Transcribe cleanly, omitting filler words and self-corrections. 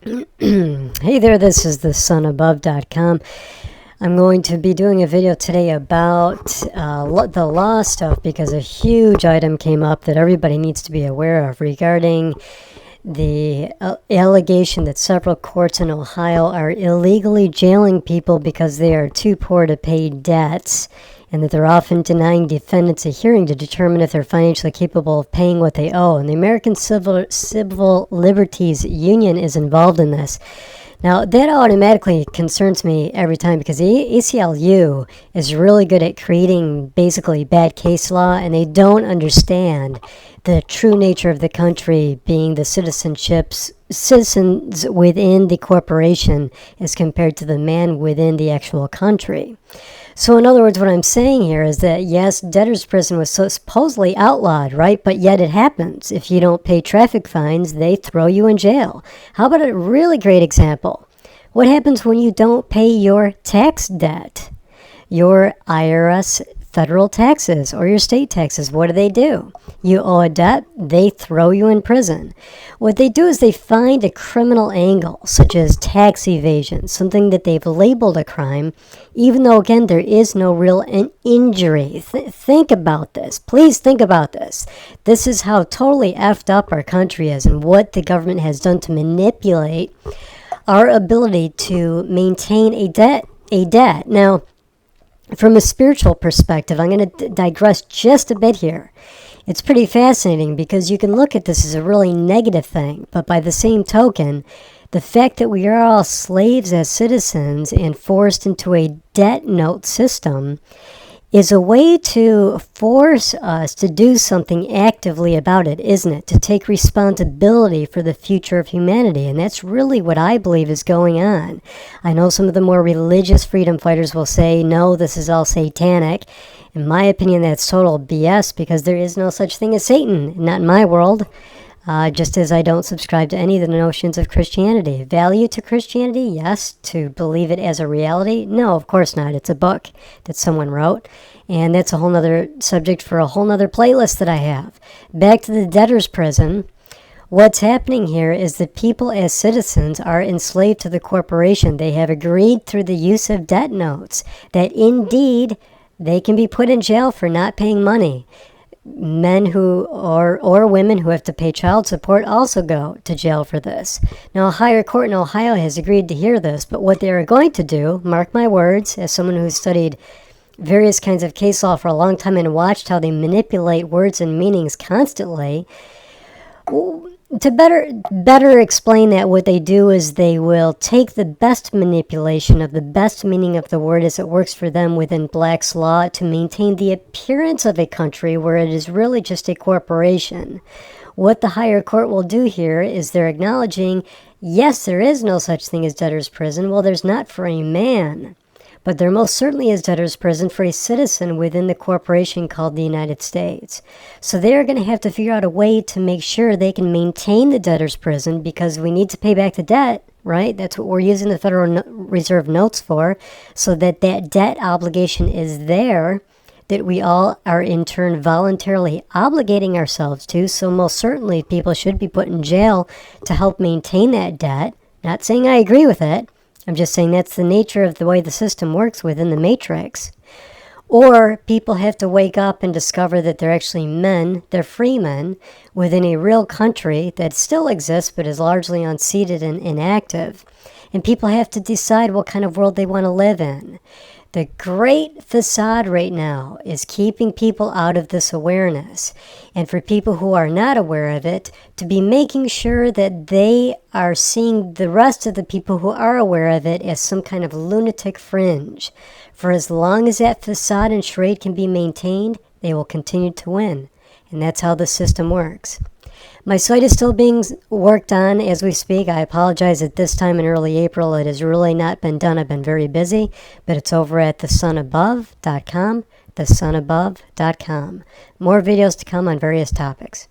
Hey there, this is thesunabove.com. I'm going to be doing a video today about the law stuff because a huge item came up that everybody needs to be aware of regarding the allegation that several courts in Ohio are illegally jailing people because they are too poor to pay debts, and that they're often denying defendants a hearing to determine if they're financially capable of paying what they owe. And the American Civil Liberties Union is involved in this. Now, that automatically concerns me every time because the ACLU is really good at creating basically bad case law, and they don't understand the true nature of the country being the citizens within the corporation as compared to the man within the actual country. So in other words, what I'm saying here is that, yes, debtor's prison was supposedly outlawed, right? But yet it happens. If you don't pay traffic fines, they throw you in jail. How about a really great example? What happens when you don't pay your tax debt? Your IRS federal taxes or your state taxes, what do? You owe a debt, they throw you in prison. What they do is they find a criminal angle, such as tax evasion, something that they've labeled a crime, even though, again, there is no real injury. Think about this. Please think about this. This is how totally effed up our country is and what the government has done to manipulate our ability to maintain a debt. Now, from a spiritual perspective, I'm going to digress just a bit here. It's pretty fascinating because you can look at this as a really negative thing, but by the same token, the fact that we are all slaves as citizens and forced into a debt note system is a way to force us to do something actively about it, isn't it? To take responsibility for the future of humanity. And that's really what I believe is going on. I know some of the more religious freedom fighters will say, no, this is all satanic. In my opinion, that's total BS because there is no such thing as Satan, not in my world. Just as I don't subscribe to any of the notions of Christianity. Value to Christianity? Yes. To believe it as a reality? No, of course not. It's a book that someone wrote, and that's a whole nother subject for a whole nother playlist that I have. Back to the debtor's prison. What's happening here is that people as citizens are enslaved to the corporation. They have agreed through the use of debt notes that indeed they can be put in jail for not paying money. Men who or women who have to pay child support also go to jail for this. Now, a higher court in Ohio has agreed to hear this, but what they are going to do, mark my words, as someone who's studied various kinds of case law for a long time and watched how they manipulate words and meanings constantly, to better explain that, what they do is they will take the best manipulation of the best meaning of the word as it works for them within Black's law to maintain the appearance of a country where it is really just a corporation. What the higher court will do here is they're acknowledging, yes, there is no such thing as debtor's prison. Well, there's not for a man. But there most certainly is debtor's prison for a citizen within the corporation called the United States. So they're going to have to figure out a way to make sure they can maintain the debtor's prison because we need to pay back the debt, right? That's what we're using the Federal Reserve notes for, so that that debt obligation is there, that we all are in turn voluntarily obligating ourselves to. So most certainly people should be put in jail to help maintain that debt. Not saying I agree with it. I'm just saying that's the nature of the way the system works within the matrix. Or people have to wake up and discover that they're actually men, they're free men, within a real country that still exists but is largely unseated and inactive. And people have to decide what kind of world they want to live in. The great facade right now is keeping people out of this awareness. And for people who are not aware of it, to be making sure that they are seeing the rest of the people who are aware of it as some kind of lunatic fringe. For as long as that facade and charade can be maintained, they will continue to win. And that's how the system works. My site is still being worked on as we speak. I apologize at this time in early April. It has really not been done. I've been very busy, but it's over at thesunabove.com, thesunabove.com. More videos to come on various topics.